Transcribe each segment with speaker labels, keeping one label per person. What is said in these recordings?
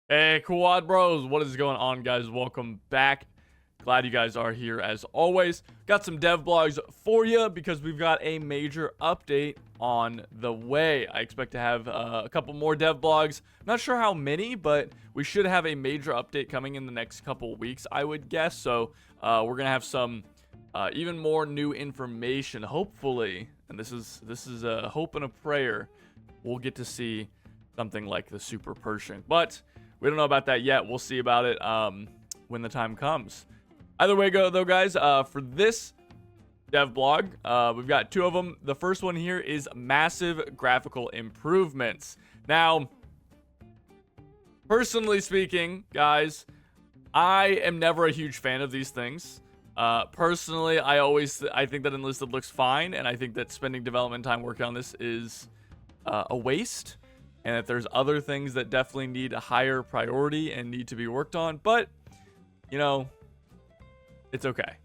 Speaker 1: Hey, Quad Bros, what is going on, guys? Welcome back. Glad you guys are here as always. Got some dev blogs for you because we've got a major update on the way. I expect to have a couple more dev blogs. Not sure how many, but we should have a major update coming in the next couple weeks, I would guess. So we're gonna have some even more new information, hopefully. And this is a hope and a prayer. We'll get to see something like the Super Pershing, but we don't know about that yet. We'll see about it when the time comes. Either way go, though, guys, for this dev blog, we've got two of them. The first one here is massive graphical improvements. Now, personally speaking, guys, I am never a huge fan of these things. Personally, I think that Enlisted looks fine, and I think that spending development time working on this is a waste. And that there's other things that definitely need a higher priority and need to be worked on. But, you know, it's okay.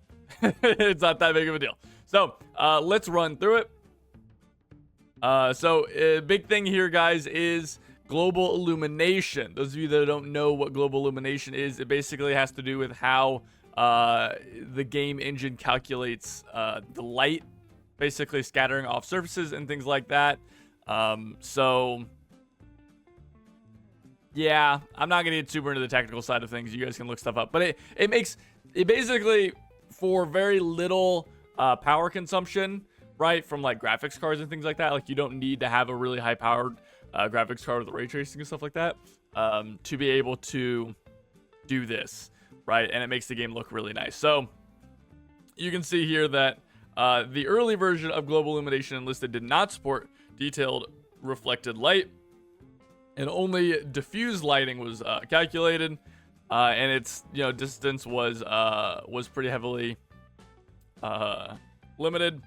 Speaker 1: It's not that big of a deal. So, let's run through it. So, a big thing here, guys, is global illumination. Those of you that don't know what global illumination is, it basically has to do with how the game engine calculates the light, basically scattering off surfaces and things like that. Yeah, I'm not going to get super into the technical side of things. You guys can look stuff up. But it makes it basically for very little power consumption, right? From like graphics cards and things like that. Like you don't need to have a really high powered graphics card with ray tracing and stuff like that to be able to do this, right? And it makes the game look really nice. So you can see here that the early version of Global Illumination Enlisted did not support detailed reflected light. And only diffuse lighting was calculated, and its distance was pretty heavily limited.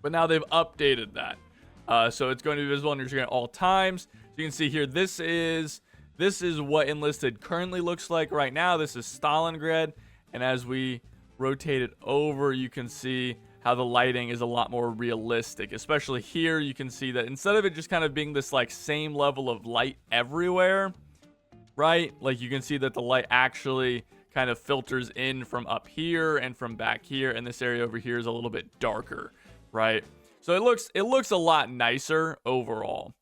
Speaker 1: But now they've updated that, so it's going to be visible on your screen at all times. So you can see here, this is what Enlisted currently looks like right now. This is Stalingrad, and as we rotate it over, you can see how the lighting is a lot more realistic. Especially here, you can see that instead of it just kind of being this like same level of light everywhere, right? Like you can see that the light actually kind of filters in from up here and from back here, and this area over here is a little bit darker, right? So it looks a lot nicer overall.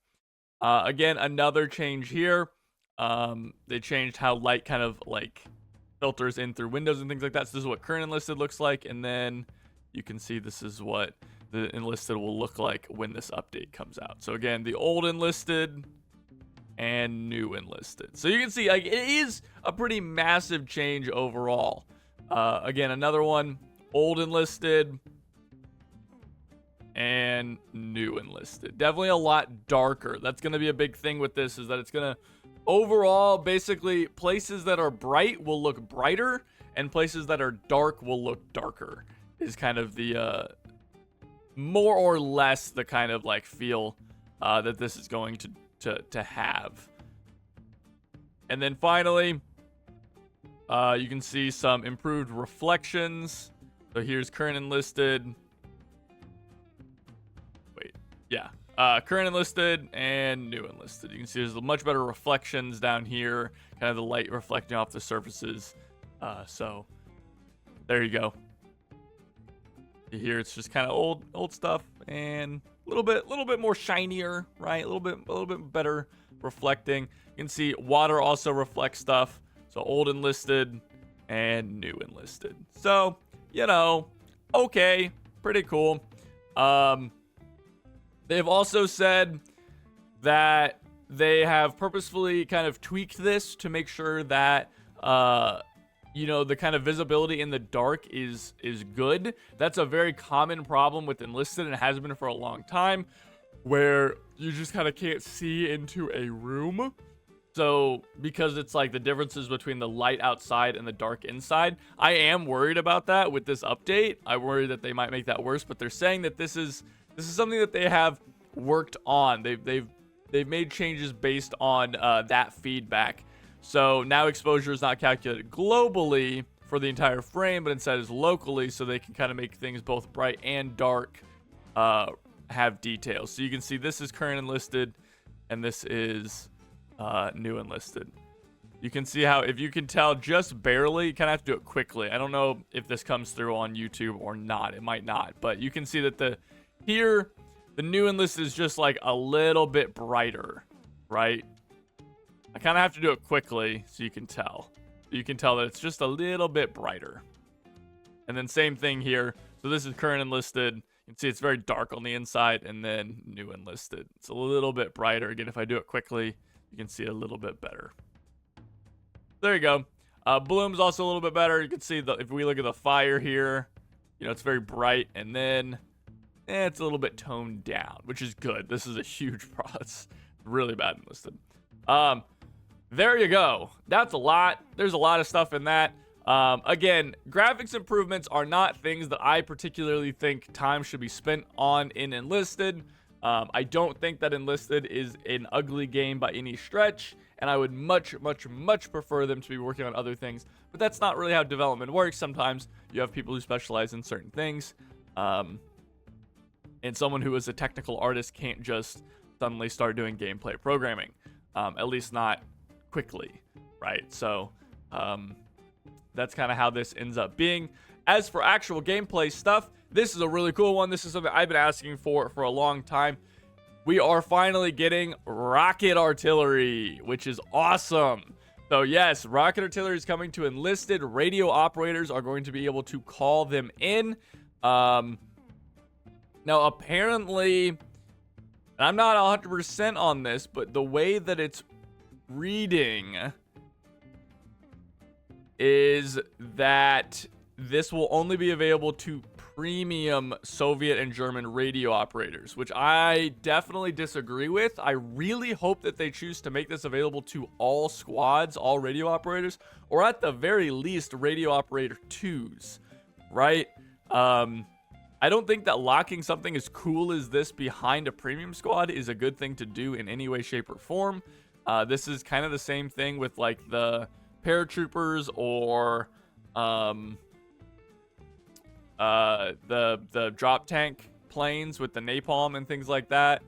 Speaker 1: Again, another change here. They changed how light kind of like filters in through windows and things like that. So this is what current Enlisted looks like, and then you can see this is what the Enlisted will look like when this update comes out. So again, the old Enlisted and new Enlisted. So you can see like it is a pretty massive change overall. Again, another one, old Enlisted and new Enlisted. Definitely a lot darker. That's going to be a big thing with this, is that it's going to overall basically places that are bright will look brighter and places that are dark will look darker. Is kind of the more or less the kind of like feel that this is going to have. And then finally, you can see some improved reflections. So here's current Enlisted. Current Enlisted and new Enlisted. You can see there's much better reflections down here, kind of the light reflecting off the surfaces. So there you go. Here it's just kind of old stuff and a little bit more shinier, right? A little bit better reflecting. You can see water also reflects stuff. So old Enlisted and new Enlisted. So, okay, pretty cool. They've also said that they have purposefully kind of tweaked this to make sure that the kind of visibility in the dark is good. That's a very common problem with Enlisted, and it has been for a long time, where you just kind of can't see into a room. So because it's like the differences between the light outside and the dark inside, I am worried about that with this update. I worry that they might make that worse, but they're saying that this is something that they have worked on. They've made changes based on that feedback. So now exposure is not calculated globally for the entire frame, but instead is locally, so they can kind of make things both bright and dark have details. So you can see this is current Enlisted, and this is new Enlisted. You can see how, if you can tell just barely, you kind of have to do it quickly. I don't know if this comes through on YouTube or not. It might not, but you can see that the new Enlisted is just like a little bit brighter, right? I kind of have to do it quickly so you can tell. You can tell that it's just a little bit brighter. And then same thing here. So this is current Enlisted. You can see it's very dark on the inside, and then new Enlisted. It's a little bit brighter. Again, if I do it quickly, you can see it a little bit better. There you go. Bloom's also a little bit better. You can see if we look at the fire here, you know, it's very bright, and then it's a little bit toned down, which is good. This is a huge problem. It's really bad Enlisted. There you go. That's a lot. There's a lot of stuff in that. Again, graphics improvements are not things that I particularly think time should be spent on in Enlisted. I don't think that Enlisted is an ugly game by any stretch, and I would much prefer them to be working on other things. But that's not really how development works. Sometimes you have people who specialize in certain things, and someone who is a technical artist can't just suddenly start doing gameplay programming, at least not quickly, right? So that's kind of how this ends up being. As for actual gameplay stuff, this is a really cool one. This is something I've been asking for a long time. We are finally getting rocket artillery, which is awesome. So yes, rocket artillery is coming to Enlisted. Radio operators are going to be able to call them in. Now apparently, and I'm not 100% on this, but the way that it's reading is that this will only be available to premium Soviet and German radio operators, which I definitely disagree with. I really hope that they choose to make this available to all squads, all radio operators, or at the very least radio operator 2s, right? I don't think that locking something as cool as this behind a premium squad is a good thing to do in any way, shape, or form. This is kind of the same thing with like the paratroopers or the drop tank planes with the napalm and things like that.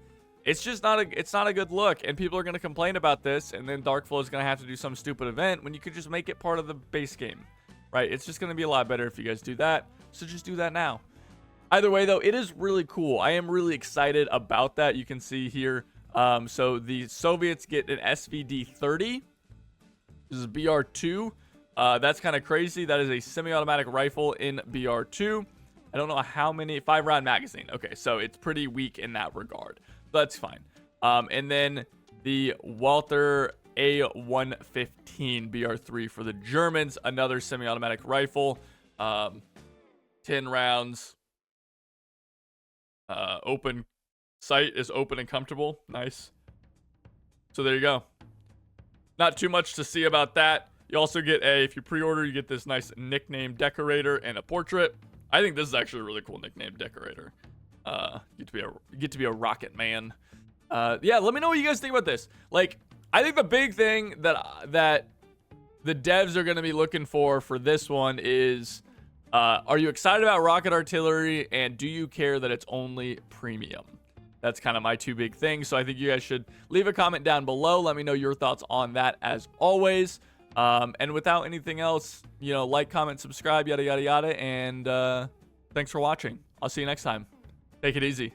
Speaker 1: It's just not a good look, and people are going to complain about this, and then Darkflow is going to have to do some stupid event when you could just make it part of the base game, right? It's just going to be a lot better if you guys do that, so just do that now. Either way, though, it is really cool. I am really excited about that. You can see here, so the Soviets get an SVD-30. This is BR2. That's kind of crazy. That is a semi-automatic rifle in BR2. I don't know how many. 5-round magazine. Okay, so it's pretty weak in that regard. That's fine. And then the Walther A115 BR3 for the Germans. Another semi-automatic rifle. 10 rounds. Open sight is open and comfortable. Nice. So there you go. Not too much to see about that. You also get if you pre-order, you get this nice nickname decorator and a portrait. I think this is actually a really cool nickname decorator. You get to be a rocket man. Yeah, let me know what you guys think about this. Like, I think the big thing that the devs are going to be looking for this one is, are you excited about rocket artillery, and do you care that it's only premium? That's kind of my two big things. So I think you guys should leave a comment down below. Let me know your thoughts on that as always. And without anything else, you know, like, comment, subscribe, yada, yada, yada. And thanks for watching. I'll see you next time. Take it easy.